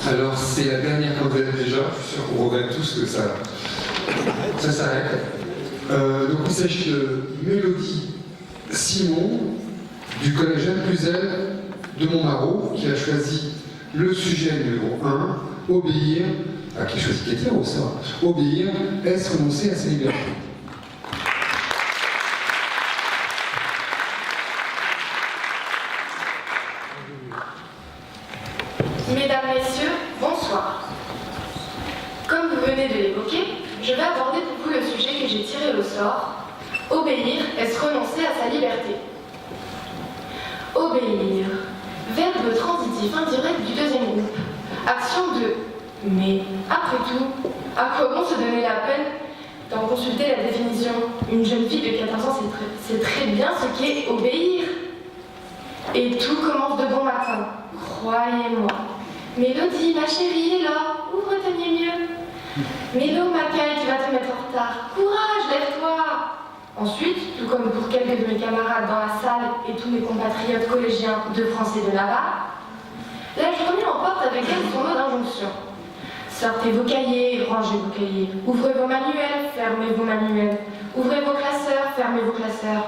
Alors c'est la dernière candidate déjà, je suis sûr qu'on regrette tous que ça s'arrête. Donc il s'agit de Mélodie Simon du collège Anne Cluzel de Montmarot qui a choisi le sujet numéro 1, obéir, qui a choisi Kétia au sort, obéir, est-ce renoncer à sa liberté? Mesdames, Messieurs, bonsoir. Comme vous venez de l'évoquer, je vais aborder pour vous le sujet que j'ai tiré au sort. Obéir, est-ce renoncer à sa liberté? Obéir. Verbe transitif indirect du deuxième groupe. Action 2. Mais, après tout, à quoi bon se donner la peine d'en consulter la définition? Une jeune fille de 14 ans sait très bien ce qu'est obéir. Et tout commence de bon matin, croyez-moi. Mélodie, ma chérie, est là, ouvre ta mieux. Mélo, ma caille, tu vas te mettre en retard. Courage, lève-toi. Ensuite, tout comme pour quelques de mes camarades dans la salle et tous mes compatriotes collégiens de français de Navarre, la journée emporte avec elle son lot d'injonction. Sortez vos cahiers, rangez vos cahiers. Ouvrez vos manuels, fermez vos manuels. Ouvrez vos classeurs, fermez vos classeurs.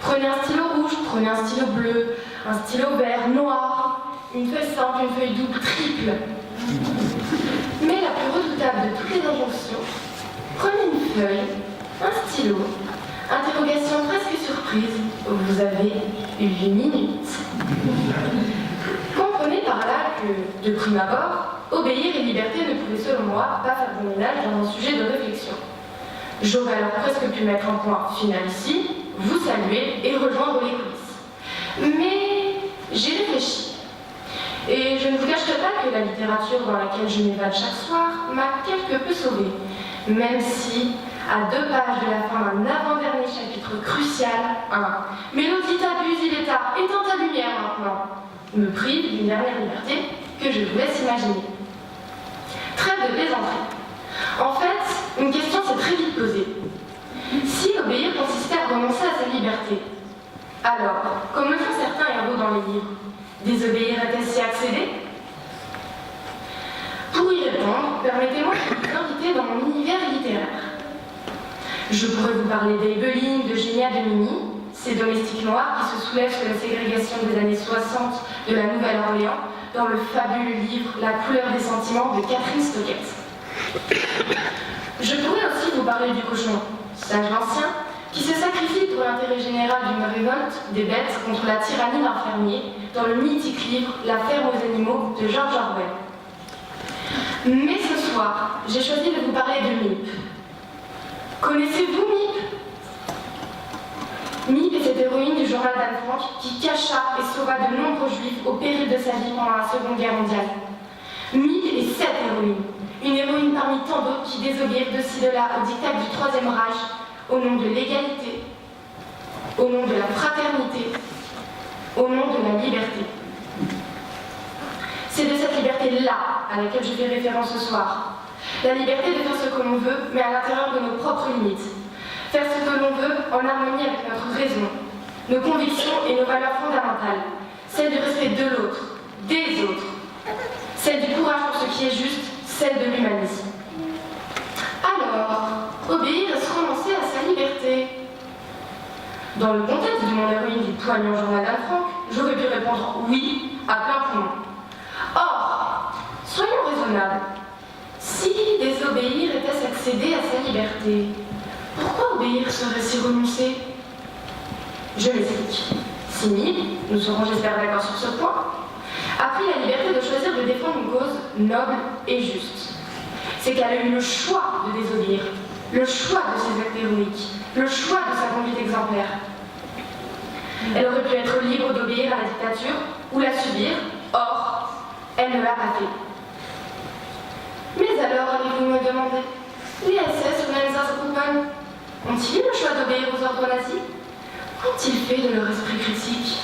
Prenez un stylo rouge, prenez un stylo bleu, un stylo vert, noir, une feuille simple, une feuille double, triple. Mais la plus redoutable de toutes les injonctions, prenez une feuille, un stylo, interrogation presque surprise, vous avez 8 minutes. Comprenez par là que, de prime abord, obéir et liberté ne pouvaient selon moi pas faire bon ménage dans un sujet de réflexion. J'aurais alors presque pu mettre un point final ici, vous saluer et rejoindre les coulisses. Mais j'ai réfléchi. Et je ne vous cacherai pas que la littérature dans laquelle je m'évade chaque soir m'a quelque peu sauvée. Même si, à 2 pages de la fin d'un avant-dernier chapitre crucial, Mélodie t'abuse, il est tard, éteins ta lumière maintenant, me prive d'une dernière liberté que je vous laisse imaginer. Trêve de plaisanterie. En fait, une question s'est très vite posée. Si obéir consistait à renoncer à sa liberté, alors, comme le font certains héros dans les livres, désobéir est-ce y accéder? Pour y répondre, permettez-moi de vous inviter dans mon univers littéraire. Je pourrais vous parler d'Eibelin, d'Eugénia de Mini, ces domestiques noirs qui se soulèvent sur la ségrégation des années 60 de la Nouvelle-Orléans dans le fabuleux livre La couleur des sentiments de Catherine Stockett. Je pourrais aussi vous parler du cochon, sage ancien, qui se sacrifie pour l'intérêt général d'une révolte des bêtes contre la tyrannie d'un fermier dans le mythique livre La ferme aux animaux de George Orwell. Mais ce soir, j'ai choisi de vous parler de Miep. Connaissez-vous Miep? Miep est cette héroïne du journal d'Anne Frank qui cacha et sauva de nombreux juifs au péril de sa vie pendant la Seconde Guerre mondiale. Miep est cette héroïne, une héroïne parmi tant d'autres qui désobéirent de ci de là au diktat du Troisième Reich, au nom de l'égalité, au nom de la fraternité, au nom de la liberté. C'est de cette liberté-là à laquelle je fais référence ce soir. La liberté de faire ce que l'on veut, mais à l'intérieur de nos propres limites. Faire ce que l'on veut en harmonie avec notre raison, nos convictions et nos valeurs fondamentales. Celle du respect de l'autre, des autres. Celle du courage pour ce qui est juste, celle de l'humanisme. Alors, obéir et se renoncer à sa liberté. Dans le contexte de mon héroïne du poignant journal d'Anne Frank, j'aurais pu répondre oui à plein poumon. Or, soyons raisonnables. Si désobéir était s'accéder à sa liberté, pourquoi obéir serait si renoncer? Je m'explique. Si Miep, nous serons j'espère d'accord sur ce point, a pris la liberté de choisir de défendre une cause noble et juste, c'est qu'elle a eu le choix de désobéir, le choix de ses actes héroïques, le choix de sa conduite exemplaire. Elle aurait pu être libre d'obéir à la dictature ou la subir, or, elle ne l'a pas fait. Mais alors, allez-vous me demander, les SS ou Einsatzgruppen ont-ils eu le choix d'obéir aux ordres nazis? Qu'ont-ils fait de leur esprit critique?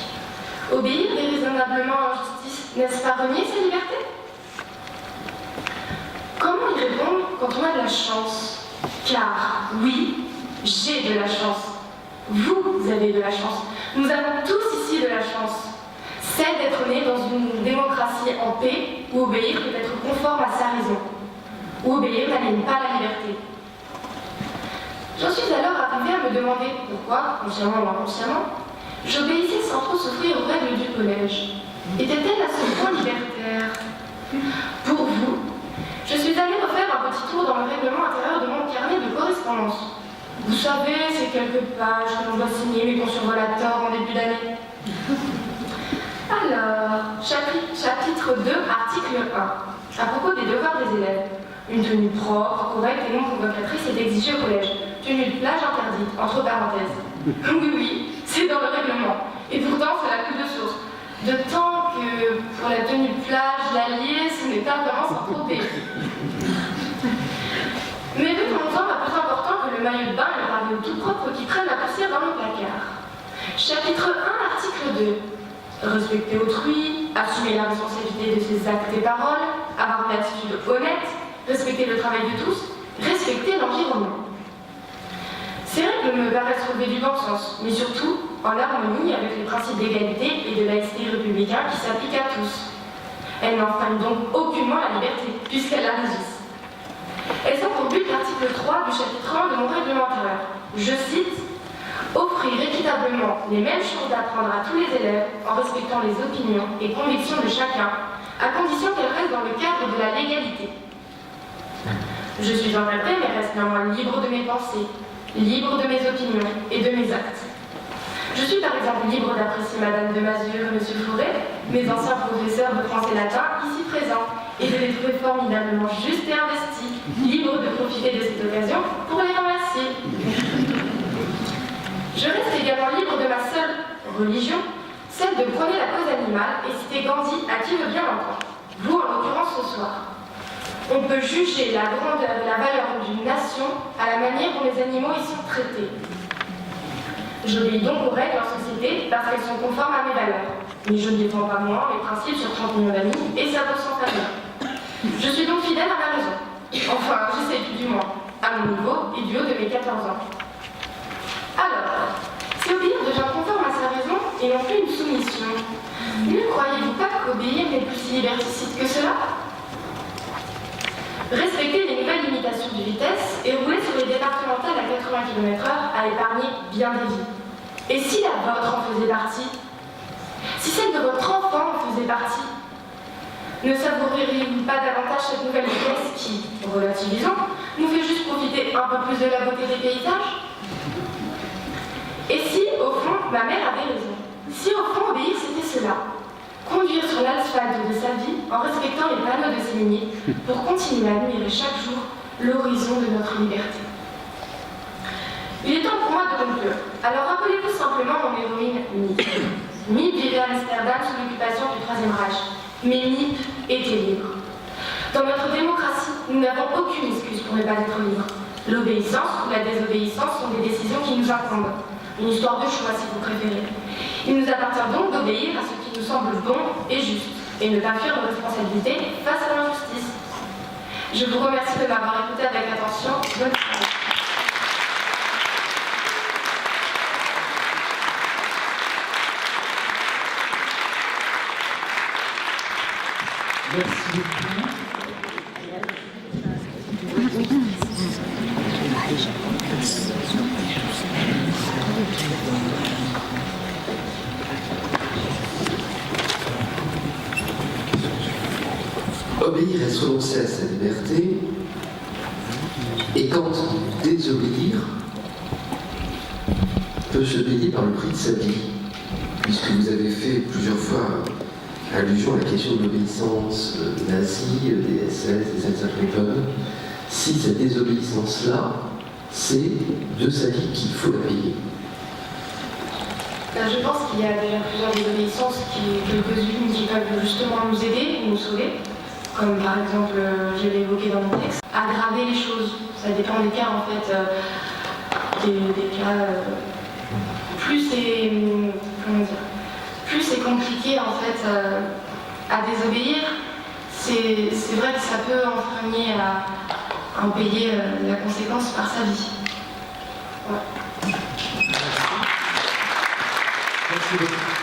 Obéir déraisonnablement à l'injustice, n'est-ce pas renier sa liberté? Comment y répondre quand on a de la chance? Car, oui, j'ai de la chance. Vous avez de la chance. Nous avons tous ici de la chance. Celle d'être nés dans une démocratie en en paix, ou obéir peut être conforme à sa raison, ou obéir n'aliène pas la liberté. J'en suis alors arrivée à me demander pourquoi, consciemment ou inconsciemment, j'obéissais sans trop souffrir aux règles du collège. Était-elle à ce point libertaire? Pour vous, je suis allée refaire un petit tour dans le règlement intérieur de mon carnet de correspondance. Vous savez, ces quelques pages que l'on doit signer mais qu'on survole à tort en début d'année. Alors, chapitre 2, article 1. À propos des devoirs des élèves. Une tenue propre, correcte et non provocatrice est exigée au collège. Tenue de plage interdite, entre parenthèses. Oui, c'est dans le règlement. Et pourtant, c'est la coupe de source. D'autant que pour la tenue de plage, l'allié, ce n'est pas vraiment sans tromper. Mais de mon temps, pas plus important que le maillot de bain et le radeau tout propre qui traîne la poussière dans mon placard. Chapitre 1, article 2. Respecter autrui, assumer la responsabilité de ses actes et paroles, avoir une attitude honnête, respecter le travail de tous, respecter l'environnement. Ces règles me paraissent relever du bon sens, mais surtout en harmonie avec les principes d'égalité et de laïcité républicain qui s'appliquent à tous. Elles n'enfreignent donc aucunement la liberté, puisqu'elles la régissent. Elles ont pour but l'article 3 du chapitre 1 de mon règlement intérieur. Je cite « Offrir équitablement les mêmes chances d'apprendre à tous les élèves en respectant les opinions et convictions de chacun, à condition qu'elles restent dans le cadre de la légalité. » Je suis encadrée, mais reste néanmoins libre de mes pensées, libre de mes opinions et de mes actes. Je suis par exemple libre d'apprécier Madame de Mazure et Monsieur Fouret, mes anciens professeurs de français latin ici présents, et de les trouver formidablement justes et investis, libre de profiter de cette occasion pour les remercier. Je reste également libre de ma seule religion, celle de prôner la cause animale et citer Gandhi à qui veut bien l'entendre. Vous, en l'occurrence, ce soir. On peut juger la grandeur et la valeur d'une nation à la manière dont les animaux y sont traités. J'obéis donc aux règles en société parce qu'elles sont conformes à mes valeurs. Mais je ne défends pas moi mes principes sur 30 millions d'amis et ça vaut sans famille. Je suis donc fidèle à ma raison. Enfin, j'essaie tout du moins, à mon niveau et du haut de mes 14 ans. Alors, c'est obéir devient conforme à sa raison et non plus une soumission. Ne croyez-vous pas qu'obéir n'est plus si liberticide que cela? Respecter les nouvelles limitations de vitesse et rouler sur les départementales à 80 km/h a épargné bien des vies. Et si la vôtre en faisait partie? Si celle de votre enfant en faisait partie? Ne savoureriez-vous pas davantage cette nouvelle vitesse qui, relativisant, nous fait juste profiter un peu plus de la beauté des paysages? Et si, au fond, ma mère avait raison? Si, au fond, obéir, c'était cela? Conduire sur l'asphalte de sa vie en respectant les panneaux de ses lignées pour continuer à admirer chaque jour l'horizon de notre liberté. Il est temps pour moi de conclure. Alors rappelez-vous simplement mon héroïne Miep. Miep vivait à Amsterdam sous l'occupation du Troisième Reich. Mais Miep était libre. Dans notre démocratie, nous n'avons aucune excuse pour ne pas être libres. L'obéissance ou la désobéissance sont des décisions qui nous incombent. Une histoire de choix, si vous préférez. Il nous appartient donc d'obéir à ce qui nous semble bon et juste, et ne pas fuir nos responsabilités face à l'injustice. Je vous remercie de m'avoir écouté avec attention. Bonne soirée. Merci beaucoup. Obéir est renoncer à sa liberté, et quand désobéir peut se payer par le prix de sa vie, puisque vous avez fait plusieurs fois allusion à la question de l'obéissance nazie, des SS, des Einsatzgruppen. Si cette désobéissance-là, c'est de sa vie qu'il faut la payer. Je pense qu'il y a déjà plusieurs désobéissances, quelques-unes qui peuvent justement nous aider, nous sauver. Comme par exemple, je l'ai évoqué dans mon texte, aggraver les choses. Ça dépend des cas en fait. Des cas. Plus c'est compliqué en fait à désobéir, c'est vrai que ça peut enfreigner à en payer la conséquence par sa vie. Ouais. Merci beaucoup.